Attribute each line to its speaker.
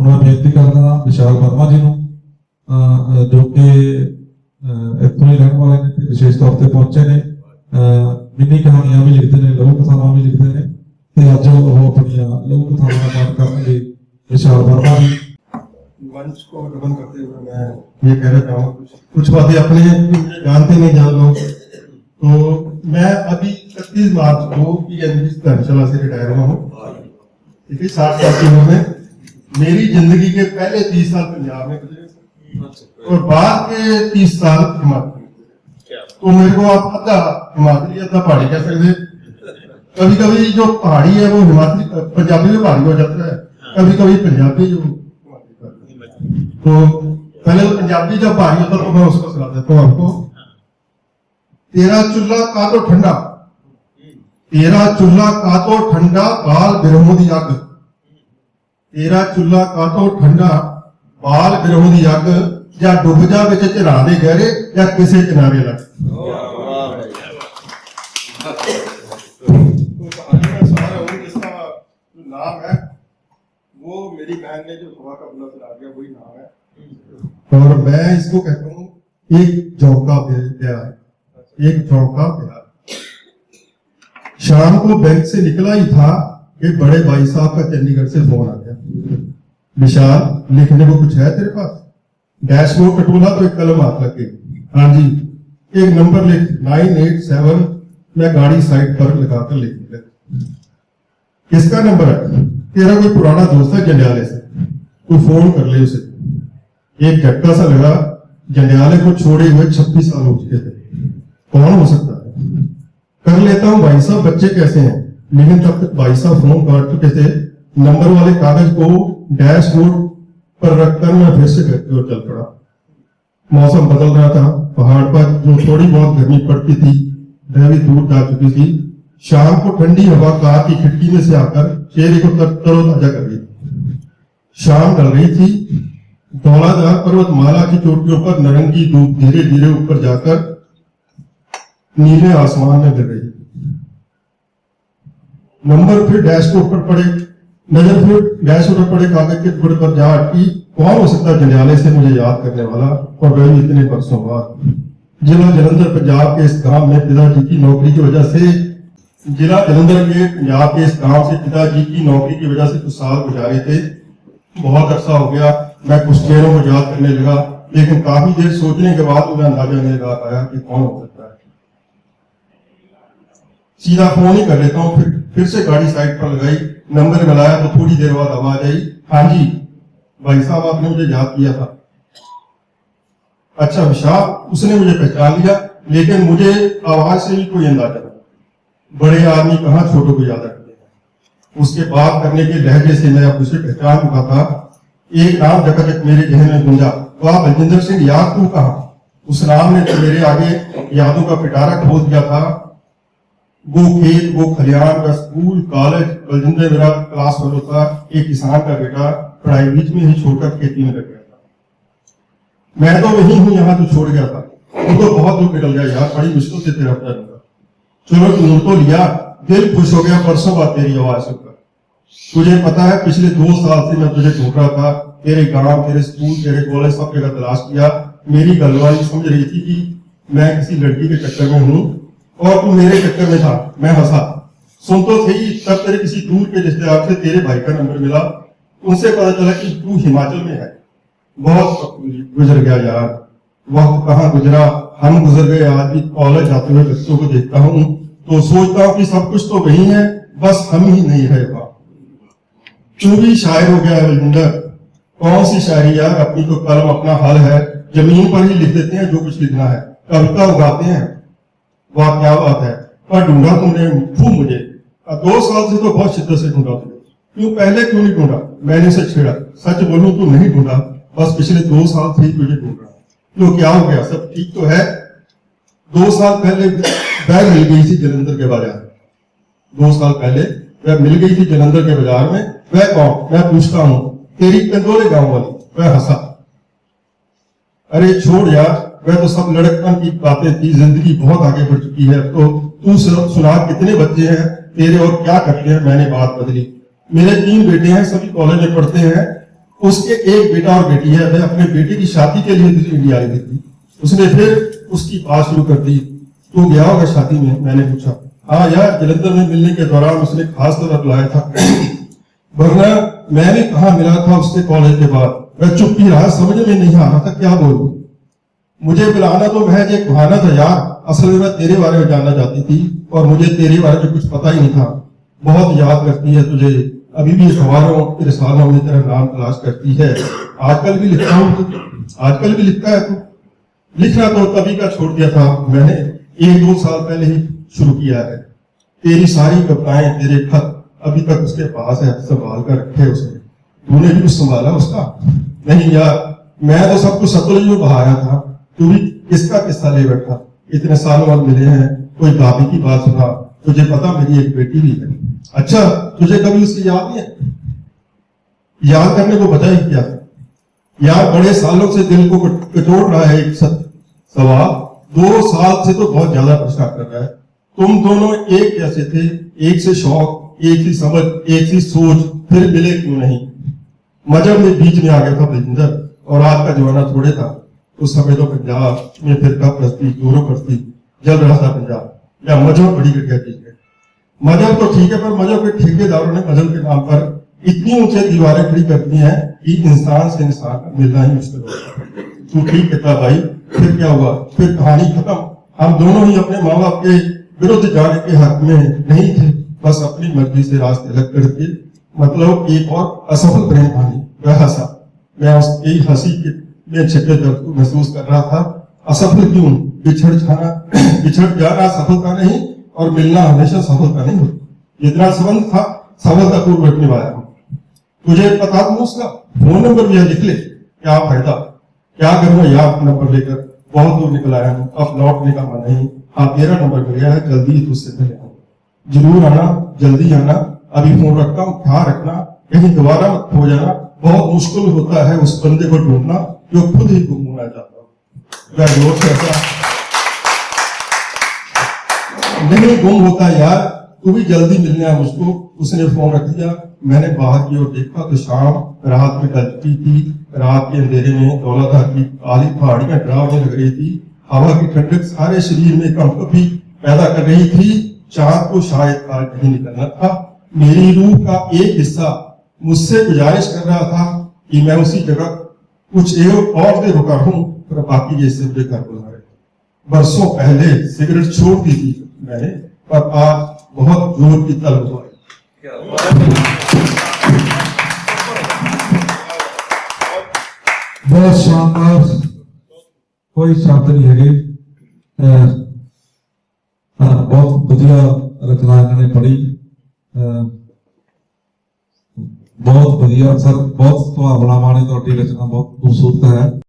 Speaker 1: मैं बेनती करदा विशाल वर्मा जी नूं जो कि इत्थों ही रहने वाले ने, विशेष तौर पर पहुंचे ने, मिनी कहानियां भी लिखते हैं, लघु कथावां भी लिखते हैं, तो अज वो अपनी लघु कथावां का पाठ करेंगे। विशाल वर्मा जी
Speaker 2: मंच को गठन करते हुए मैं ये कहना चाहूँगा कुछ बातें अपने जानते नहीं जान लोग। तो मैं अभी 31 मार्च को पीएनबी धर्मशाला से रिटायर हुआ हूँ। ठीक है, 60 साल की उम्र में। मेरी जिंदगी के पहले 30 साल पंजाब में गुजरे और बाद के 30 साल हिमाचल में। तो मेरे को आप अद्धा हिमाचली अद्धा पहाड़ी कह सकते। कभी कभी जो पहाड़ी है वो हिमाचली पंजाबी में पहाड़ी हो जाता है, कभी कभी पंजाबी जो। तो पहले तो पंजाबी जब पहाड़ी होता तो मैं उसको सुना देता हूँ आपको। तेरा चूल्हा का तो ठंडा, तेरा चूल्हा का तो ठंडा बाल बिरहों दी अग, तेरा चूल्हा का तो ठंडा बाल बिरहों दी अग, या डुब जा विच झरा दे गहरे या किसे किनारे लग। नाम है वो मेरी बहन ने जो सुबह का बुला सुना दिया, वही नाम है। और मैं इसको कहता हूँ एक झोंका प्यार, एक झोंका प्यार। शाम को बैंक से निकला ही था कि बड़े भाई साहब का चंडीगढ़ से फोन आ गया, विशाल लिखने को कुछ है तेरे पास? डैशबोर्ड कटोला तो एक कलम हाथ लग गई। हाँ जी, एक नंबर लिख 987। मैं गाड़ी साइड पर लगाकर लिख दिया। किसका नंबर है? तेरा कोई पुराना दोस्त है जंडियाले से, तू फोन कर ले उसे। एक झटका सा लगा, जंडियाले को छोड़े हुए 26 साल हो चुके थे। कौन हो सकता है? कर लेता हूं भाई साहब, बच्चे कैसे हैं? लेकिन तब तक भाई साहब फोन काट चुके थे। नंबर वाले कागज को डैशबोर्ड पर रखकर मैं फिर से घर की ओर चल पड़ा। मौसम बदल रहा था, पहाड़ पर जो थोड़ी बहुत गर्मी पड़ती थी वह भी दूर जा चुकी थी। शाम को ठंडी हवा कार की खिड़की में से आकर चेहरे को तरोताजा कर रही थी। शाम ढल रही थी। धौलाधार पर्वतमाला की चोटियों पर नारंगी धूप धीरे धीरे ऊपर जाकर नीले आसमान में गिर रही। नंबर फिर डैशबोर्ड पर पड़े, नजर फिर डैशबोर्ड पर पड़े कागज के टुकड़े पर जा अटकी। कौन हो सकता है जंडियाले से मुझे याद करने वाला, और वह भी इतने बरसों बाद। जिला जलंधर पंजाब के इस गांव में पिताजी की नौकरी की वजह से, जिला जलंधर के पंजाब के इस गांव से पिताजी की नौकरी की वजह से कुछ साल गुजारे थे। बहुत अरसा हो गया। मैं कुछ चेहरों को याद करने लगा, लेकिन काफी देर सोचने के बाद मुझे अंदाजा नहीं लगा पाया कि कौन हो सकता है। सीधा फोन ही कर लेता हूँ। फिर से गाड़ी साइड पर लगाई, नंबर मिलाया तो थोड़ी देर बाद आवाज आई, हाँ जी भाई साहब आपने मुझे याद किया था। अच्छा विशाल, उसने मुझे पहचान लिया, लेकिन मुझे आवाज से भी कोई अंदाजा नहीं। बड़े आदमी कहाँ छोटों को याद रखते हैं। उसके बात करने के लहजे से मैं अब उसे पहचान चुका था। एक नाम जगह मेरे जहन में गूंजा, वाह बलजिंदर सिंह याद तू कहाँ? उस नाम ने तो मेरे आगे यादों का पिटारा खोल दिया था। वो खेत, वो खलियान, का स्कूल, कॉलेज। बलजिंदर मेरा क्लास फेलो था, एक किसान का बेटा, पढ़ाई बीच में ही छोड़कर खेती में लग गया था। मैं तो वही हूँ यहाँ तो छोड़ गया था। वो तो बहुत दूर निकल गया यार, बड़ी मुश्किल से तेरा पता लगा। चलो ढूंढ तो लिया, दिल खुश हो गया परसों बाद तेरी आवाज सुनकर। तुझे पता है पिछले 2 साल से मैं तुझे ढूंढ रहा था। तेरे गांव, तेरे स्कूल, तेरे कॉलेज सब जगह तलाश किया। मेरी गलवाली समझ रही थी कि मैं किसी लड़की के चक्कर में हूँ और तू मेरे चक्कर में था। मैं हंसा। सुन तो सही, तब तेरे किसी दूर के रिश्तेदार से तेरे भाई का नंबर मिला। उनसे पता चला कि तू हिमाचल में है। बहुत गुजर गया यार, वक्त कहाँ गुजरा, हम गुजर गए। आज भी कॉलेज जाते हुए बच्चों को देखता हूँ तो सोचता हूँ कि सब कुछ तो वही है, बस हम ही नहीं है। तू भी शायर हो गया है बलजिंदर। कौन सी शायरी यार, अपनी तो कलम अपना हल है। जमीन पर ही लिख देते हैं जो कुछ लिखना है, कविता उगाते हैं। वाह क्या बात है। पर ढूंढा तुमने खूब मुझे। 2 साल से तो बहुत शिद्दत से ढूंढा तुझे। क्यों पहले क्यों नहीं ढूंढा? मैंने उसे छेड़ा। सच बोलूं तो नहीं ढूंढा, बस पिछले 2 साल से ही तुझे ढूंढ रहा। क्यों क्या हो गया? सब ठीक तो है? 2 साल पहले बैग मिल गई थी जलंधर के बाजार में। 2 साल पहले वह मिल गई थी जलंधर के बाजार में। वह कौन? मैं पूछता हूँ। तेरी कंदोले गांव वाली। वह हंसा। अरे छोड़ यार, वह तो सब लड़कपन की बातें थी। जिंदगी बहुत आगे बढ़ चुकी है। तो तू सुना, कितने बच्चे हैं तेरे और क्या करते हैं? मैंने बात बदली। मेरे 3 बेटे हैं, सभी कॉलेज में पढ़ते हैं। उसके एक बेटा और बेटी है। मैं अपने बेटे की शादी के लिए इंडिया आई थी। उसने फिर उसकी बात शुरू कर दी, तू गया होगा शादी में? मैंने पूछा, हाँ यार, जलंधर में मिलने के दौरान उसने खास तौर पर बुलाया था, वरना मैं भी कहाँ मिला था उससे कॉलेज के बाद। मैं चुप ही रहा, समझ में नहीं आ रहा था क्या बोलूं। मुझे बुलाना तो महज एक बहाना था यार, असल में मैं तेरे बारे में जानना चाहती थी और मुझे तेरे बारे में कुछ पता ही नहीं था। बहुत याद करती है तुझे, अभी भी अखबारों रिसालों में तेरा नाम तलाश करती है। आजकल भी लिखता हूँ तू, आजकल भी लिखता है तू। लिखना तो तभी का छोड़ दिया था मैंने, 1-2 साल पहले ही शुरू किया है। तेरी सारी कविताएं, तेरे खत अभी तक उसके पास है, संभाल कर रखे उसने। तूने भी कुछ संभाला उसका? नहीं यार, मैं तो सब कुछ सतलुज में बहाया था, तू भी किसका किस्सा ले बैठा। इतने सालों बाद मिले हैं, कोई भाभी की बात सुना, तुझे पता मेरी एक बेटी भी है। अच्छा, तुझे कभी उसकी याद नहीं है? याद करने को बचा ही क्या यार, बड़े सालों से दिल को कटोट रहा है एक सवाल। 2 साल से तो बहुत ज्यादा परेशान कर रहा है। तुम दोनों एक जैसे थे, एक से शौक, एक सी समझ, एक सी सोच, फिर मिले क्यों नहीं? मजहब में बीच में आ गया था बलिंदर, और आज का जमाना थोड़े था। उस समय तो पंजाब में फिरका परस्ती, जोरों परस्ती जल रहा था पंजाब। या मजहब बड़ी घटिया चीज है। मजहब तो ठीक है, पर मजहब के ठेकेदारों ने मजहब के नाम पर इतनी ऊंचे दीवारें खड़ी कर दी हैं कि इंसान से इंसान का मिलना ही मुश्किल होता है। तू ठीक कहता भाई, फिर क्या हुआ? फिर कहानी खत्म। हम दोनों ही अपने माँ बाप के विरुद्ध जाने के हक में नहीं थे, बस अपनी मर्जी से रास्ते अलग करके, मतलब एक और असफल प्रेम कहानी। वह हंसा, मैं उसकी हंसी के में छिपे दर्द को महसूस कर रहा था। असफल क्यों? बिछड़ जाना सफलता नहीं, और मिलना हमेशा सफलता नहीं होती। जितना संबंध था सफलतापूर्वक निभाया। तुझे पता तो उसका फोन नंबर भी लिख ले, क्या फायदा? क्या करूंगा यार, नंबर लेकर बहुत दूर निकल आया हूँ, अब लौटने का मन नहीं। हाँ, तेरा नंबर मिल गया है, जल्दी ही तुझसे मिले आऊँ। जरूर आना, जल्दी आना। अभी फोन रखता हूँ, ख्याल रखना, कहीं दोबारा मत हो जाना। बहुत मुश्किल होता है उस बंदे को ढूंढना जो खुद ही गुम होना चाहता हो। वह दोस्त ऐसा नहीं गुम होता यार, तू भी जल्दी मिलने आ मुझको। उसने फोन रख दिया। मैंने बाहर की ओर देखा तो शाम रात में ढलती थी। रात के अंधेरे में दौलतधार की काली पहाड़ियां डरावनी लग रही थी। हवा की ठंडक सारे शरीर में कंपन पैदा कर रही थी। चांद को शायद आज नहीं निकलना था। मेरी रूह का एक हिस्सा मुझसे गुजारिश कर रहा था कि मैं उसी जगह कुछ और देर रुका हूं, पर बाकी जैसे मुझे घर बुला रहे। बरसों पहले सिगरेट छोड़ दी थी मैंने, पर आज बहुत जोर की तलब हुआ है।
Speaker 1: बहुत शानदार, कोई शब्द नहीं है। बहुत बढ़िया रचना इन्होंने पढ़ी। बहुत बढ़िया सर, बहुत सुहावना माने, तो रचना बहुत खूबसूरत है।